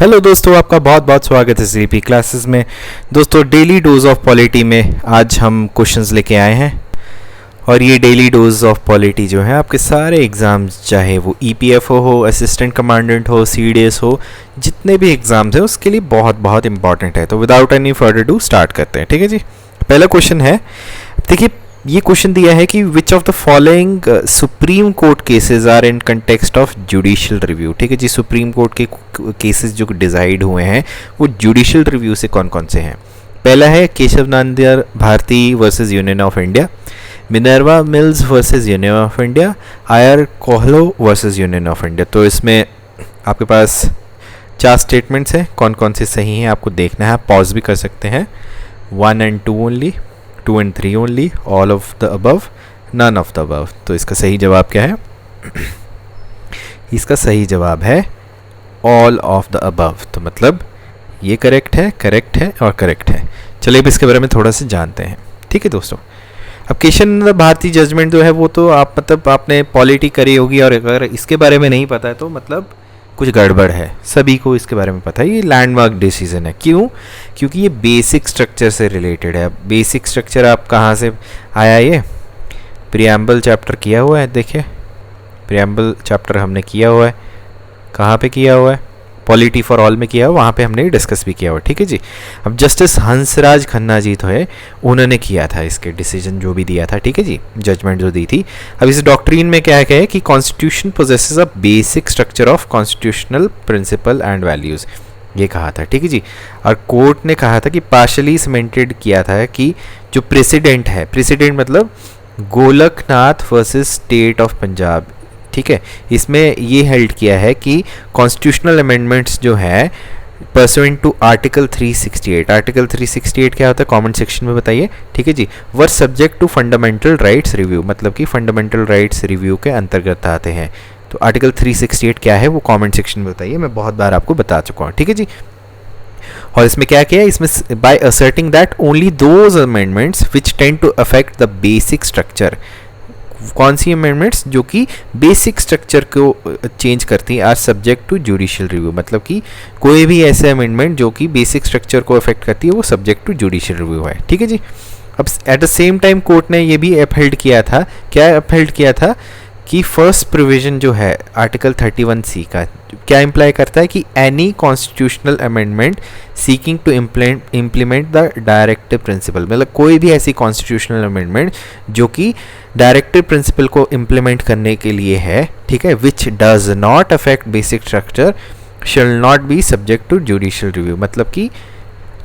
Hello दोस्तों, आपका बहुत बहुत स्वागत है सीपी क्लासेस में। दोस्तों, डेली डोज ऑफ पॉलिटी में आज हम क्वेश्चंस लेके आए हैं और ये डेली डोज ऑफ पॉलिटी जो है आपके सारे एग्ज़ाम्स, चाहे वो ईपीएफओ हो, असिस्टेंट कमांडेंट हो, सीडीएस हो, जितने भी एग्ज़ाम्स हैं उसके लिए बहुत बहुत इंपॉर्टेंट है। तो without any further do start करते हैं। ठीक है जी। पहला क्वेश्चन है, देखिए ये क्वेश्चन दिया है कि which of the following Supreme Court cases are in context of judicial review. ठीक है जी। सुप्रीम कोर्ट के केसेस जो डिसाइड हुए हैं वो जुडिशियल रिव्यू से कौन कौन से हैं। पहला है Keshav Nandar Bharati versus Union of India, Minerva Mills versus Union of India, I R Coelho versus Union of India. तो इसमें आपके पास 4 स्टेटमेंट्स हैं, कौन कौन से सही हैं आपको देखना है। आप पॉज भी कर सकते हैं। 1 and 2 only, 2 and 3 only, all of the above, none of the above. तो इसका सही जवाब क्या है? इसका सही जवाब है ऑल ऑफ द अबव। तो मतलब ये करेक्ट है, करेक्ट है और करेक्ट है। चलिए अब इसके बारे में थोड़ा सा जानते हैं। ठीक है दोस्तों, अब केशव भारती जजमेंट जो है वो तो आप मतलब आपने पॉलिटी करी होगी, और अगर इसके बारे में नहीं पता है तो मतलब कुछ गड़बड़ है। सभी को इसके बारे में पता है, ये लैंडमार्क डिसीजन है। क्यों? क्योंकि ये बेसिक स्ट्रक्चर से रिलेटेड है। बेसिक स्ट्रक्चर आप कहाँ से आया? ये प्रियम्बल चैप्टर किया हुआ है। देखिए प्रियम्बल चैप्टर हमने किया हुआ है। कहाँ पे किया हुआ है? पॉलिटी फॉर ऑल में किया हुआ, वहाँ पे हमने डिस्कस भी किया हुआ। ठीक है जी। अब जस्टिस हंसराज खन्ना जी तो है, उन्होंने किया था इसके डिसीजन जो भी दिया था। ठीक है जी, जजमेंट जो दी थी। अब इस डॉक्ट्रीन में क्या है कि constitution possesses a basic structure of constitutional principle and values, ये कहा था। ठीक है जी। और कोर्ट ने कहा था कि पार्शली सीमेंटेड किया था कि जो प्रेसिडेंट है, प्रेसिडेंट मतलब Golaknath versus state of Punjab. ठीक है, इसमें ये हेल्ड किया है कि कॉन्स्टिट्यूशनल अमेंडमेंट्स जो है परसुएंट टू आर्टिकल 368, आर्टिकल 368 क्या होता है कमेंट सेक्शन में बताइए। ठीक है जी। Were subject to fundamental rights review, मतलब कि फंडामेंटल राइट्स रिव्यू के अंतर्गत आते हैं। तो आर्टिकल 368 क्या है वो कमेंट सेक्शन में बताइए, मैं बहुत बार आपको बता चुका हूँ। ठीक है जी। और इसमें क्या किया है, इसमें by asserting that only those amendments which tend to affect the basic structure, कौन सी अमेंडमेंट्स जो कि बेसिक स्ट्रक्चर को चेंज करती हैं, are subject to judicial review. मतलब कि कोई भी ऐसे अमेंडमेंट जो कि बेसिक स्ट्रक्चर को अफेक्ट करती है वो सब्जेक्ट टू जुडिशियल रिव्यू है। ठीक है जी। अब at the same time court ने ये भी अपहेल्ड किया था, क्या अपहेल्ड किया था कि फर्स्ट प्रोविजन जो है आर्टिकल 31C का क्या इम्प्लाई करता है कि any constitutional amendment seeking to implement the directive principle, मतलब कोई भी ऐसी कॉन्स्टिट्यूशनल अमेंडमेंट जो कि डायरेक्टिव प्रिंसिपल को इम्प्लीमेंट करने के लिए है, ठीक है, which does not affect basic structure shall not be subject to judicial review. मतलब कि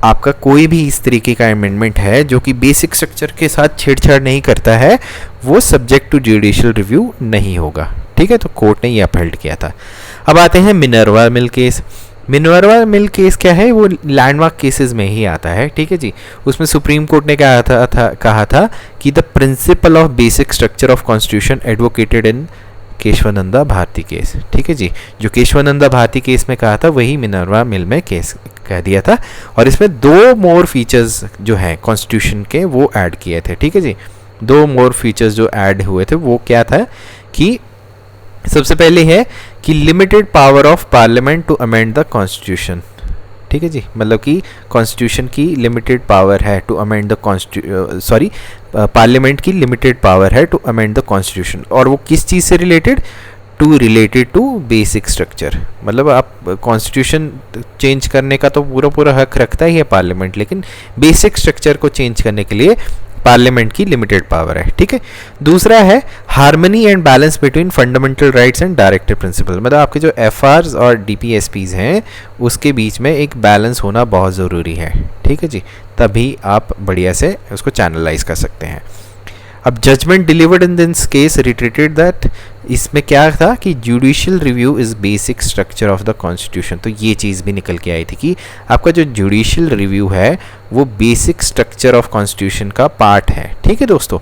आपका कोई भी इस तरीके का अमेंडमेंट है जो कि बेसिक स्ट्रक्चर के साथ छेड़छाड़ नहीं करता है, वो सब्जेक्ट टू जुडिशियल रिव्यू नहीं होगा। ठीक है, तो कोर्ट ने ये अपहेल्ड किया था। अब आते हैं Minerva mill case. Minerva mill case क्या है, वो लैंडमार्क केसेस में ही आता है। ठीक है जी। उसमें सुप्रीम कोर्ट ने कहा था कि the principle of basic structure of constitution advocated in Kesavananda Bharati case. ठीक है जी। जो केशवानंदा भारती केस में कहा था वही मिनर्वा मिल में केस कह दिया था। और इसमें 2 मोर फीचर्स जो हैं कॉन्स्टिट्यूशन के वो ऐड किए थे। ठीक है जी। 2 मोर फीचर्स जो ऐड हुए थे वो क्या था कि सबसे पहले है कि limited power of parliament to amend the constitution. ठीक है जी। मतलब कि कॉन्स्टिट्यूशन की लिमिटेड पावर है टू अमेंड द पार्लियामेंट की लिमिटेड पावर है टू अमेंड द कॉन्स्टिट्यूशन। और वो किस चीज़ से related? Related to basic structure. मतलब आप कॉन्स्टिट्यूशन चेंज करने का तो पूरा हक रखता ही है पार्लियामेंट, लेकिन बेसिक स्ट्रक्चर को चेंज करने के लिए पार्लियामेंट की लिमिटेड पावर है। ठीक है। दूसरा है harmony and balance between fundamental rights and directive principle. मतलब आपके जो एफआरस और डीपीएसपीज हैं उसके बीच में एक बैलेंस होना बहुत ज़रूरी है। ठीक है जी, तभी आप बढ़िया से उसको चैनलाइज कर सकते हैं। अब judgement delivered in this case reiterated that, इसमें क्या था कि judicial review is basic structure of the constitution. तो ये चीज़ भी निकल के आई थी कि आपका जो जुडिशियल रिव्यू है वो बेसिक स्ट्रक्चर ऑफ कॉन्स्टिट्यूशन का पार्ट है। ठीक है दोस्तों।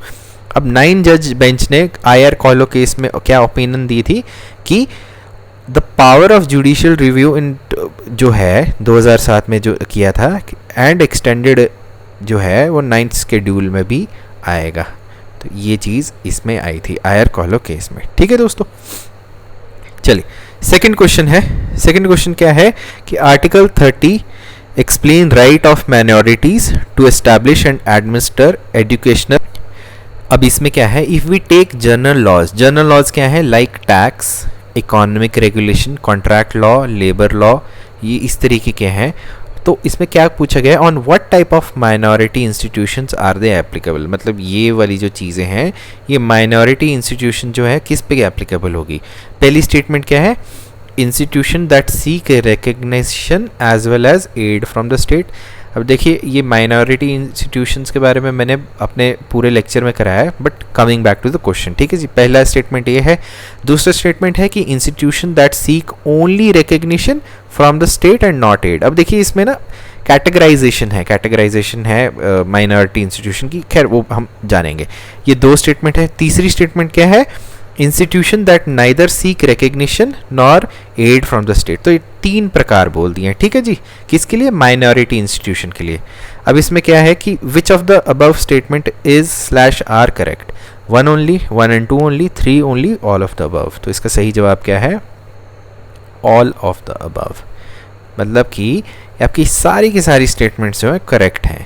अब 9 जज बेंच ने आयर कोहलो केस में क्या ओपिनियन दी थी कि the power of judicial review in जो है 2007 में जो किया था एंड एक्सटेंडेड जो है वो 9th शेड्यूल में भी आएगा। तो ये चीज़ इसमें आई थी आयर कोहलो केस में। ठीक है दोस्तों। चलिए सेकंड क्वेश्चन है, सेकंड क्वेश्चन क्या है कि article 30 explain right of minorities to establish and administer educational. अब इसमें क्या है, if we take general laws, general laws क्या है, like tax, economic regulation, contract law, labour law, ये इस तरीके के हैं। तो इसमें क्या पूछा गया, on what type of minority institutions are they applicable, मतलब ये वाली जो चीज़ें हैं ये माइनॉरिटी इंस्टीट्यूशन जो है किस पे एप्लीकेबल होगी। पहली स्टेटमेंट क्या है, institution that seek recognition as well as aid from the state. अब देखिए ये माइनॉरिटी इंस्टीट्यूशंस के बारे में मैंने अपने पूरे लेक्चर में कराया है, but coming back to the question, ठीक है जी। पहला स्टेटमेंट ये है। दूसरा स्टेटमेंट है कि institution that seek only recognition from the state and not aid. अब देखिए इसमें ना कैटेगराइजेशन है माइनॉरिटी इंस्टीट्यूशन की, खैर वो हम जानेंगे। ये दो स्टेटमेंट है। तीसरी स्टेटमेंट क्या है, institution that neither seek recognition nor aid from the state. तो ये तीन प्रकार बोल दिए हैं, ठीक है जी, किसके लिए, माइनॉरिटी इंस्टीट्यूशन के लिए। अब इसमें क्या है कि which of the above statement is slash are correct, 1 only, 1 and 2 only, 3 only, all of the above. तो इसका सही जवाब क्या है, ऑल ऑफ द अबव, मतलब कि आपकी सारी की सारी स्टेटमेंट्स जो है करेक्ट हैं।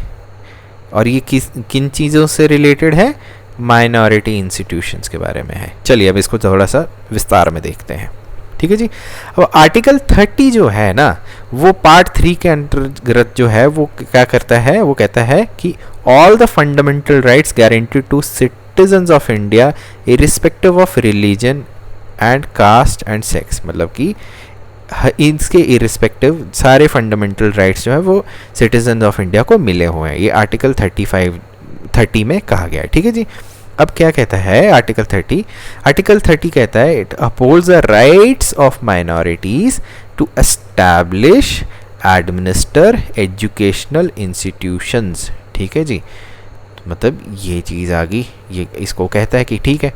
और ये किन चीज़ों से रिलेटेड है, माइनॉरिटी इंस्टीट्यूशंस के बारे में है। चलिए अब इसको थोड़ा सा विस्तार में देखते हैं, ठीक है जी। अब आर्टिकल 30 जो है ना, वो पार्ट 3 के अंतर्गत जो है वो क्या करता है, वो कहता है कि all the fundamental rights guaranteed to citizens of India irrespective of religion and caste and sex, मतलब कि इसके इरिस्पेक्टिव सारे फंडामेंटल राइट्स जो है वो सिटीजन ऑफ इंडिया को मिले हुए हैं। ये आर्टिकल 30 में कहा गया है, ठीक है जी। अब क्या कहता है आर्टिकल 30, आर्टिकल 30 कहता है it upholds the rights of minorities to establish administer educational institutions, ठीक है जी। मतलब ये चीज़ आ गई, ये इसको कहता है कि ठीक है।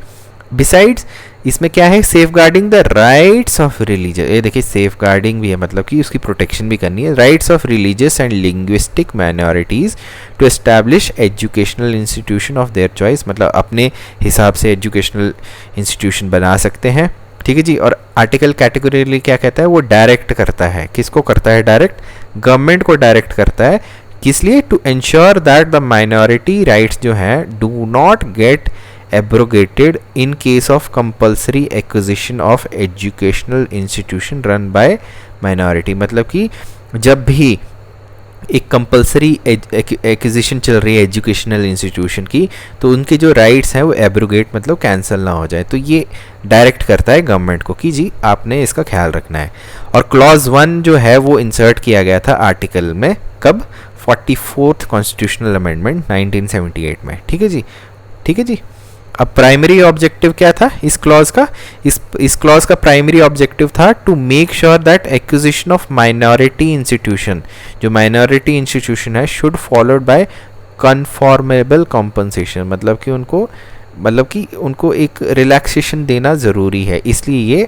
बिसाइड्स इसमें क्या है, safeguarding the rights of religious, ये देखिए सेफ गार्डिंग भी है, मतलब कि उसकी प्रोटेक्शन भी करनी है, rights of religious and linguistic minorities to establish educational institution of their choice, मतलब अपने हिसाब से एजुकेशनल इंस्टीट्यूशन बना सकते हैं, ठीक है जी। और आर्टिकल कैटेगोरिकली क्या कहता है, वो डायरेक्ट करता है, किसको करता है डायरेक्ट, गवर्नमेंट को डायरेक्ट करता है, किस लिए, to ensure that the minority rights जो हैं do not get abrogated in case of compulsory acquisition of educational institution run by minority। मतलब कि जब भी एक कंपलसरी एक्विजिशन चल रही है एजुकेशनल इंस्टीट्यूशन की, तो उनके जो राइट्स हैं वो एब्रोगेट मतलब कैंसिल ना हो जाए। तो ये डायरेक्ट करता है गवर्नमेंट को कि जी आपने इसका ख्याल रखना है। और क्लॉज 1 जो है वो इंसर्ट किया गया था आर्टिकल में, कब, 44th कॉन्स्टिट्यूशनल अमेंडमेंट 1978 में, ठीक है जी, ठीक है जी। अब प्राइमरी ऑब्जेक्टिव क्या था इस क्लॉज का, इस क्लॉज का प्राइमरी ऑब्जेक्टिव था to make sure that acquisition of minority institution, जो माइनॉरिटी इंस्टीट्यूशन है, should followed by conformable compensation, मतलब कि उनको एक रिलैक्सेशन देना ज़रूरी है। इसलिए ये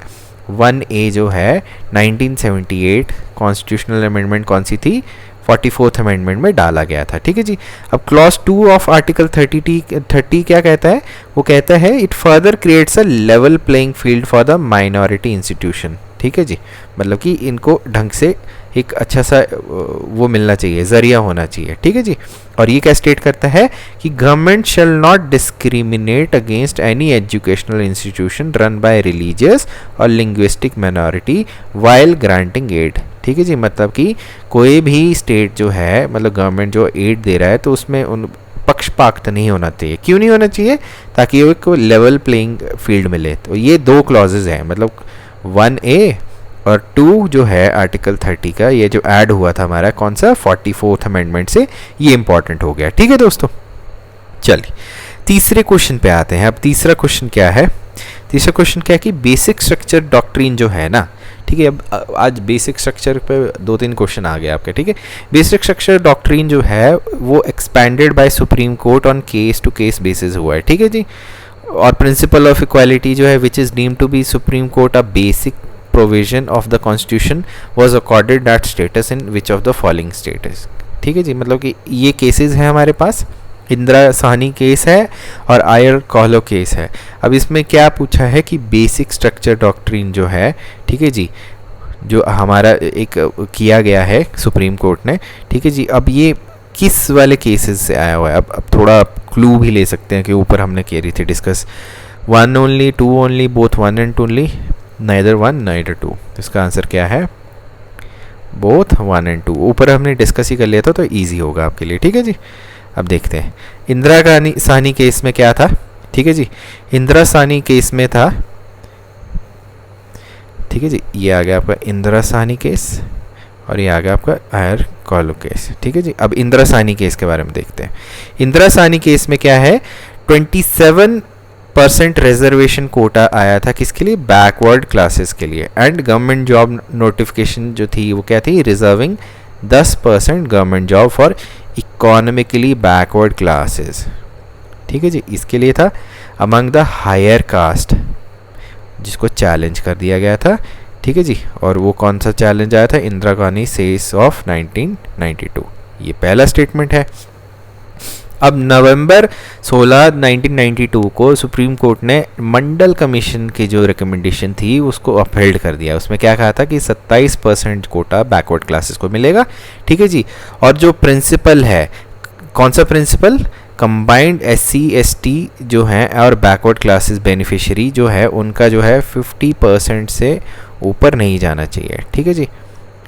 1A जो है 1978 कॉन्स्टिट्यूशनल अमेंडमेंट कौन सी थी, 44th अमेंडमेंट में डाला गया था, ठीक है जी। अब क्लॉज 2 ऑफ आर्टिकल 30 क्या कहता है, वो कहता है it further creates a level playing field for the minority institution, ठीक है जी। मतलब कि इनको ढंग से एक अच्छा सा वो मिलना चाहिए, जरिया होना चाहिए, ठीक है जी। और ये क्या स्टेट करता है कि government shall not discriminate against any educational institution run by religious और linguistic minority while granting aid, ठीक है जी। मतलब कि कोई भी स्टेट जो है, मतलब गवर्नमेंट जो एड दे रहा है, तो उसमें उन पक्षपात नहीं होना चाहिए। क्यों नहीं होना चाहिए, ताकि वो एक लेवल प्लेइंग फील्ड मिले। तो ये दो क्लॉजेज हैं, मतलब 1A और 2 जो है आर्टिकल 30 का, ये जो ऐड हुआ था हमारा कौन सा, 44th अमेंडमेंट से, ये इंपॉर्टेंट हो गया, ठीक है दोस्तों। चलिए तीसरे क्वेश्चन पे आते हैं। अब तीसरा क्वेश्चन क्या है, तीसरा क्वेश्चन क्या है कि बेसिक स्ट्रक्चर डॉक्ट्रिन जो है ना, ठीक है। अब आज बेसिक स्ट्रक्चर पे 2-3 क्वेश्चन आ गए आपके, ठीक है। बेसिक स्ट्रक्चर डॉक्ट्रिन जो है वो expanded by Supreme Court on case to case basis हुआ है, ठीक है जी। और प्रिंसिपल ऑफ इक्वालिटी जो है which is deemed to be Supreme Court a basic provision of the constitution was accorded that status in which of the following status, ठीक है जी। मतलब कि ये केसेस हैं हमारे पास, इंदिरा साहनी केस है और आयर कॉलो केस है। अब इसमें क्या पूछा है कि बेसिक स्ट्रक्चर डॉक्ट्रिन जो है, ठीक है जी, जो हमारा एक किया गया है सुप्रीम कोर्ट ने, ठीक है जी, अब ये किस वाले केसेस से आया हुआ है। अब थोड़ा क्लू भी ले सकते हैं कि ऊपर हमने की रही थी discuss, 1 only, 2 only, both 1 and 2 only, neither 1 neither 2। इसका आंसर क्या है? Both 1 and 2। ऊपर हमने डिस्कस ही कर लिया था तो ईजी होगा आपके लिए, ठीक है जी। अब देखते हैं इंदिरा साहनी केस में क्या था, ठीक है जी। इंदिरा साहनी केस में था, ठीक है जी, ये आ गया आपका इंदिरा साहनी केस और ये आ गया आपका आयर कॉलो केस, ठीक है जी। अब इंदिरा साहनी केस के बारे में देखते हैं। इंदिरा साहनी केस में क्या है, 27% रिजर्वेशन कोटा आया था किसके लिए? बैकवर्ड क्लासेस के लिए। एंड गवर्नमेंट जॉब नोटिफिकेशन जो थी वो क्या थी? Reserving 10% government job for economically backward classes, ठीक है जी। इसके लिए था अमंग द हायर कास्ट, जिसको चैलेंज कर दिया गया था, ठीक है जी। और वो कौन सा चैलेंज आया था? इंदिरा गांधी सेस ऑफ 1992, ये पहला स्टेटमेंट है। अब नवंबर 16, 1992 को सुप्रीम कोर्ट ने मंडल कमीशन की जो रिकमेंडेशन थी उसको अपहेल्ड कर दिया। उसमें क्या कहा था कि 27% कोटा बैकवर्ड क्लासेस को मिलेगा, ठीक है जी। और जो प्रिंसिपल है, कौन सा प्रिंसिपल? कंबाइंड SC ST जो हैं और बैकवर्ड क्लासेस बेनिफिशियरी जो है उनका जो है 50% से ऊपर नहीं जाना चाहिए, ठीक है जी।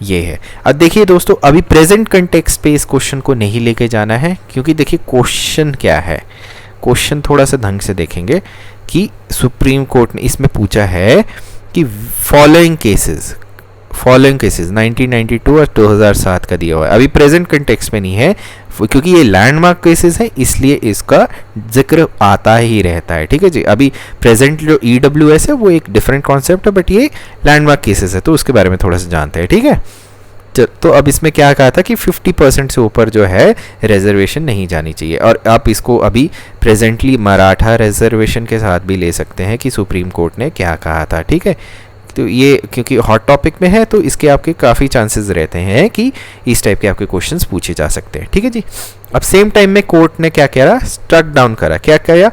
ये है। अब देखिए दोस्तों, अभी प्रेजेंट कंटेक्स्ट पे इस क्वेश्चन को नहीं लेके जाना है, क्योंकि देखिए क्वेश्चन क्या है, क्वेश्चन थोड़ा सा ढंग से देखेंगे कि सुप्रीम कोर्ट ने इसमें पूछा है कि फॉलोइंग केसेस 1992 और 2007 का दिया हुआ है। अभी प्रेजेंट कंटेक्स्ट में नहीं है क्योंकि ये लैंडमार्क केसेस है, इसलिए इसका जिक्र आता ही रहता है, ठीक है जी। अभी प्रेजेंट जो EWS है वो एक डिफरेंट कॉन्सेप्ट है, बट ये लैंडमार्क केसेस है तो उसके बारे में थोड़ा सा जानते हैं, ठीक है। तो अब इसमें क्या कहा था कि 50% से ऊपर जो है रिजर्वेशन नहीं जानी चाहिए। और आप इसको अभी प्रेजेंटली मराठा रिजर्वेशन के साथ भी ले सकते हैं कि सुप्रीम कोर्ट ने क्या कहा था, ठीक है। तो ये क्योंकि हॉट टॉपिक में है तो इसके आपके काफ़ी चांसेस रहते हैं कि इस टाइप के आपके क्वेश्चंस पूछे जा सकते हैं, ठीक है जी। अब सेम टाइम में कोर्ट ने क्या करा? स्ट्रक डाउन करा। क्या किया?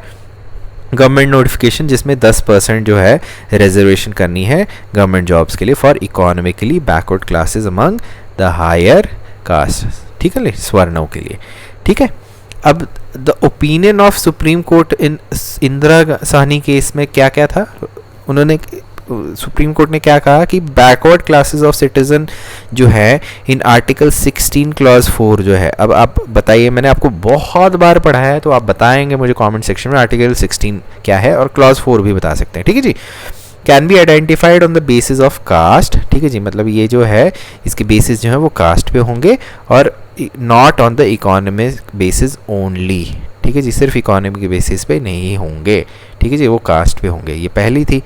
गवर्नमेंट नोटिफिकेशन जिसमें 10% जो है रिजर्वेशन करनी है गवर्नमेंट जॉब्स के लिए for economically backward classes among the higher caste, ठीक है, स्वर्णों के लिए, ठीक है। अब the opinion of Supreme Court in Indira Sahni case में क्या क्या था? उन्होंने सुप्रीम कोर्ट ने क्या कहा कि बैकवर्ड क्लासेस ऑफ सिटीजन जो है इन आर्टिकल 16 क्लॉज 4 जो है। अब आप बताइए, मैंने आपको बहुत बार पढ़ाया है तो आप बताएंगे मुझे कमेंट सेक्शन में आर्टिकल 16 क्या है और क्लॉज 4 भी बता सकते हैं, ठीक है जी। Can be identified on the basis of caste, ठीक है जी, मतलब ये जो है इसके बेसिस जो है वो कास्ट पे होंगे और not on the economic basis only, ठीक है जी, सिर्फ इकोनॉमी के बेसिस पे नहीं होंगे, ठीक है जी, वो कास्ट पे होंगे। ये पहली थी।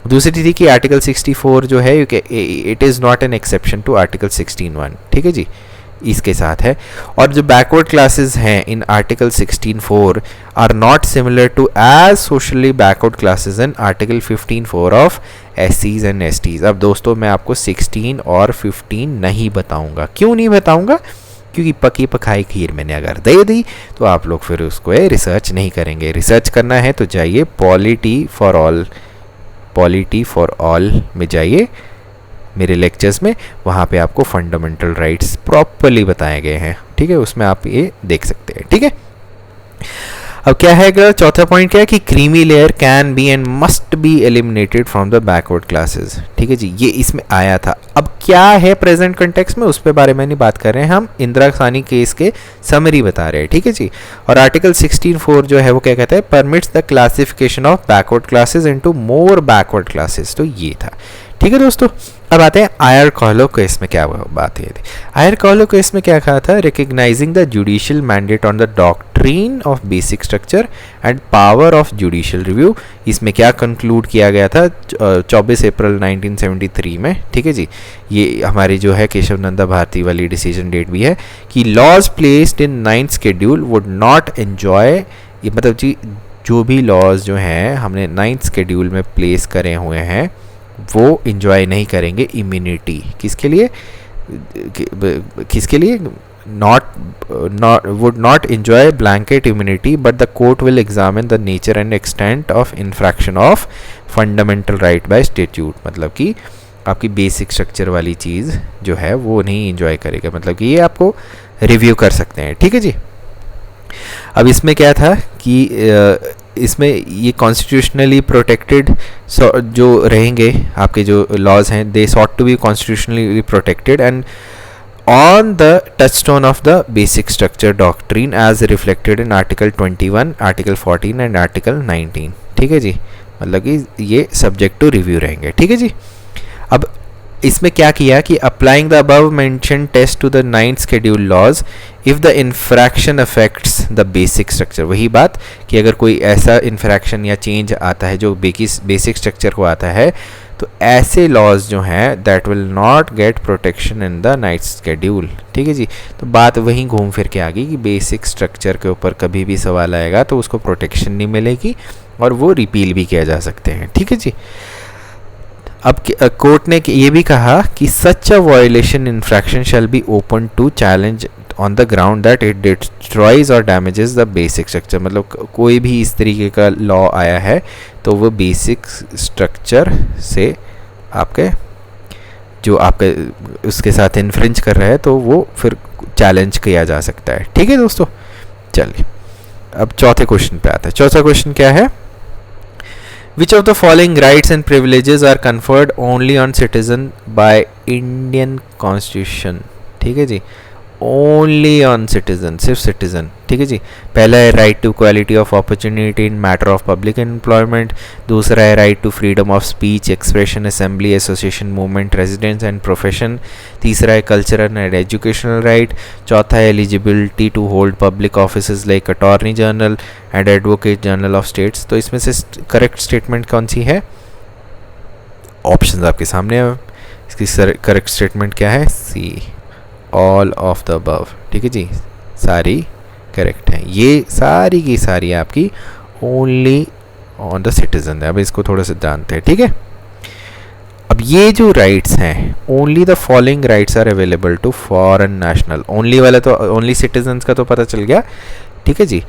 दूसरी थी कि आर्टिकल 64 जो है it is not an exception to article 16(1), ठीक है जी, इसके साथ है। और जो बैकवर्ड क्लासेस हैं in article 16(4) are not similar to as socially backward classes in article 15(4) of SCs and STs। अब दोस्तों मैं आपको 16 और 15 नहीं बताऊंगा। क्यों नहीं बताऊंगा? क्योंकि पकी पकाई खीर मैंने अगर दे दी तो आप लोग फिर उसको रिसर्च नहीं करेंगे। रिसर्च करना है तो जाइए पॉलिटी फॉर ऑल में जाइए मेरे लेक्चर्स में, वहाँ पे आपको फंडामेंटल राइट्स प्रॉपरली बताए गए हैं, ठीक है, उसमें आप ये देख सकते हैं, ठीक है। अब क्या है अगर चौथा पॉइंट क्या है कि creamy layer can be and must be eliminated from the backward classes, ठीक है जी, ये इसमें आया था। अब क्या है प्रेजेंट कंटेक्स्ट में उस पे बारे में नहीं बात कर रहे हैं, हम इंदिरा साहनी केस के समरी बता रहे हैं, ठीक है जी। और आर्टिकल 16(4) जो है वो क्या कहता है? Permits the classification of backward classes into more backward classes. तो ये था, ठीक है दोस्तों। अब आते हैं आयर कॉलो केस में क्या बात है। आयर कॉलो केस में क्या कहा था? Recognising the judicial mandate on the doctrine of basic structure and power of judicial review. इसमें क्या कंक्लूड किया गया था 24 अप्रैल 1973 में, ठीक है जी। ये हमारी जो है केशव नंदा भारती वाली डिसीजन डेट भी है कि laws placed in 9th schedule would not enjoy, ये मतलब जी जो भी लॉज जो हैं हमने 9th शेड्यूल में प्लेस करे हुए हैं वो इंजॉय नहीं करेंगे इम्यूनिटी। किसके लिए? would not enjoy blanket immunity, but the court will examine the nature and extent of infraction of fundamental right by statute. मतलब कि आपकी बेसिक स्ट्रक्चर वाली चीज़ जो है वो नहीं इंजॉय करेगा, मतलब कि ये आपको रिव्यू कर सकते हैं, ठीक है जी। अब इसमें क्या था कि इसमें ये कॉन्स्टिट्यूशनली प्रोटेक्टेड जो रहेंगे आपके जो लॉज हैं, they sought to be constitutionally protected and on the touchstone of the basic structure doctrine as reflected in article 21, article 14 and article 19, ठीक है जी। मतलब कि ये subject to review रहेंगे, ठीक है जी। अब इसमें क्या किया कि applying the above mentioned test to the 9th schedule laws if the infraction affects the basic structure, वही बात कि अगर कोई ऐसा infraction या change आता है जो basic structure को आता है, तो ऐसे लॉज जो हैं that will not gate protection in the 9th schedule, ठीक है जी। तो बात वहीं घूम फिर के आ गई कि बेसिक स्ट्रक्चर के ऊपर कभी भी सवाल आएगा तो उसको प्रोटेक्शन नहीं मिलेगी और वो रिपील भी किया जा सकते हैं, ठीक है जी। अब कोर्ट ने ये भी कहा कि such a violation infraction shall be open to challenge on the ground that it destroys और डैमेजेस द बेसिक स्ट्रक्चर। मतलब कोई भी इस तरीके का लॉ आया है तो वो बेसिक स्ट्रक्चर से आपके जो आपके उसके साथ इन्फ्रिंज कर रहा है तो वो फिर चैलेंज किया जा सकता है, ठीक है दोस्तों। चलिए अब चौथे क्वेश्चन पे आता है। चौथा क्वेश्चन क्या है? Which of the following rights and privileges are conferred only on citizen by Indian Constitution, ठीक है जी। ओनली ऑन सिटीजन, सिर्फ सिटीजन, ठीक है जी। पहला है right to equality of opportunity in matter of public employment, दूसरा है right to freedom of speech, expression, assembly, association, movement, residence and profession, तीसरा है कल्चरल एंड एजुकेशनल राइट, चौथा है eligibility to hold public offices like attorney general and advocate general of states. तो इसमें से correct statement कौन सी है? Option आपके सामने है, इसकी करेक्ट स्टेटमेंट क्या है? सी, ऑल ऑफ द अबव, ठीक है जी, सारी करेक्ट है। ये सारी की सारी आपकी ओनली ऑन द सिटीजन है। अब इसको थोड़ा सा जानते हैं, ठीक है। अब ये जो राइट्स हैं, only the following rights are available to foreign national, only वाला तो ओनली सिटीजन्स का तो पता चल गया, ठीक है जी।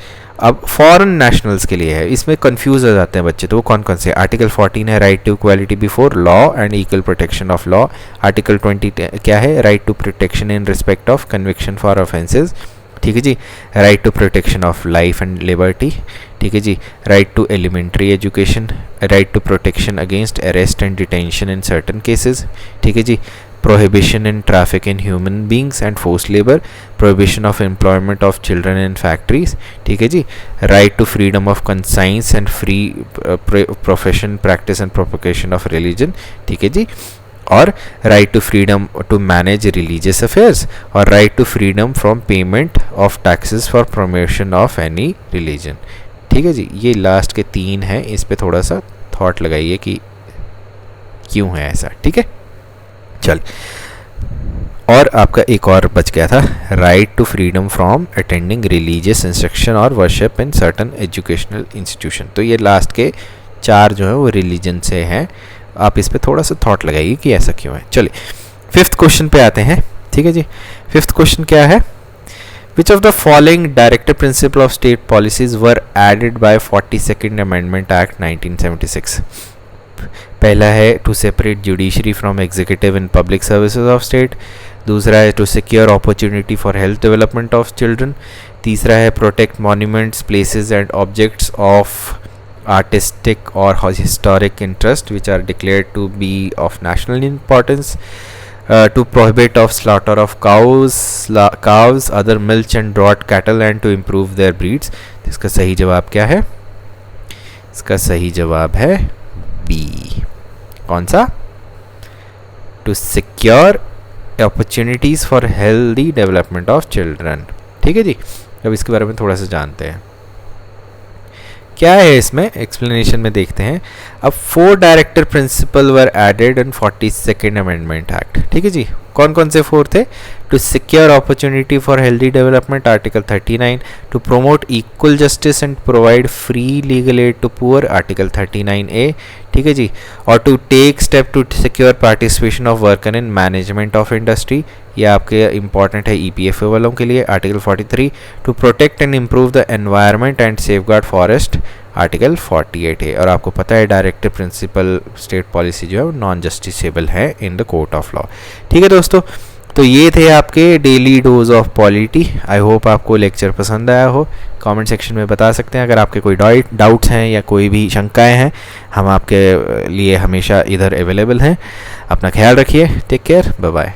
अब फॉरेन नेशनल्स के लिए है, इसमें कंफ्यूज हो जाते हैं बच्चे, तो वो कौन कौन से? आर्टिकल 14 है right to equality before law and equal protection of law. Article 20 क्या है? Right to protection in respect of conviction for offences, ठीक है जी। Right to protection of life and liberty, ठीक है जी। Right to elementary education, right to protection against arrest and detention in certain cases, ठीक है जी। prohibition in traffic in human beings and forced labor, prohibition of employment of children in factories, ठीक है जी। right to freedom of conscience and free profession, practice and propagation of religion, ठीक है जी। और right to freedom to manage religious affairs और right to freedom from payment of taxes for promotion of any religion, ठीक है जी। ये last के तीन हैं, इस पे थोड़ा सा थॉट लगाइए कि क्यों है ऐसा, ठीक है। चल, और आपका एक और बच गया था, right to freedom from attending religious instruction और worship in certain educational institution. तो ये लास्ट के चार जो है वो रिलीजन से हैं, आप इस पे थोड़ा सा थॉट लगाइए कि ऐसा क्यों है। चलिए फिफ्थ क्वेश्चन पे आते हैं, ठीक है जी। फिफ्थ क्वेश्चन क्या है? Which of the following directive principle of state policies were added by 42nd Amendment Act 1976? पहला है to separate judiciary from executive in public services of state, दूसरा है to secure opportunity for health development of children, तीसरा है protect monuments, places and objects of artistic और historic interest which are declared to be of national importance, to prohibit of slaughter of cows, other milch and draught cattle and to improve their breeds। इसका सही जवाब क्या है? इसका सही जवाब है बी। कौन सा? To secure opportunities for healthy development of children, ठीक है जी। अब इसके बारे में थोड़ा सा जानते हैं क्या है इसमें, एक्सप्लेनेशन में देखते हैं। अब 4 director principle were added in 42nd amendment act, ठीक है जी। कौन कौन से 4 थे? To secure opportunity for healthy development article 39, to promote equal justice and provide free legal aid to poor article 39A, ठीक है जी, और to take step to secure participation of worker in management of industry, ये आपके important है EPFO वालों के लिए, article 43, to protect and improve the environment and safeguard forest, article 48 है। और आपको पता है डायरेक्टिव प्रिंसिपल स्टेट पॉलिसी जो है वो नॉन जस्टिसेबल है in the court of law. ठीक है दोस्तों, तो ये थे आपके daily dose of polity. I hope आपको लेक्चर पसंद आया हो। कमेंट सेक्शन में बता सकते हैं अगर आपके कोई डाउट्स हैं या कोई भी शंकाएं हैं, हम आपके लिए हमेशा इधर अवेलेबल हैं। अपना ख्याल रखिए, टेक केयर, बाय बाय।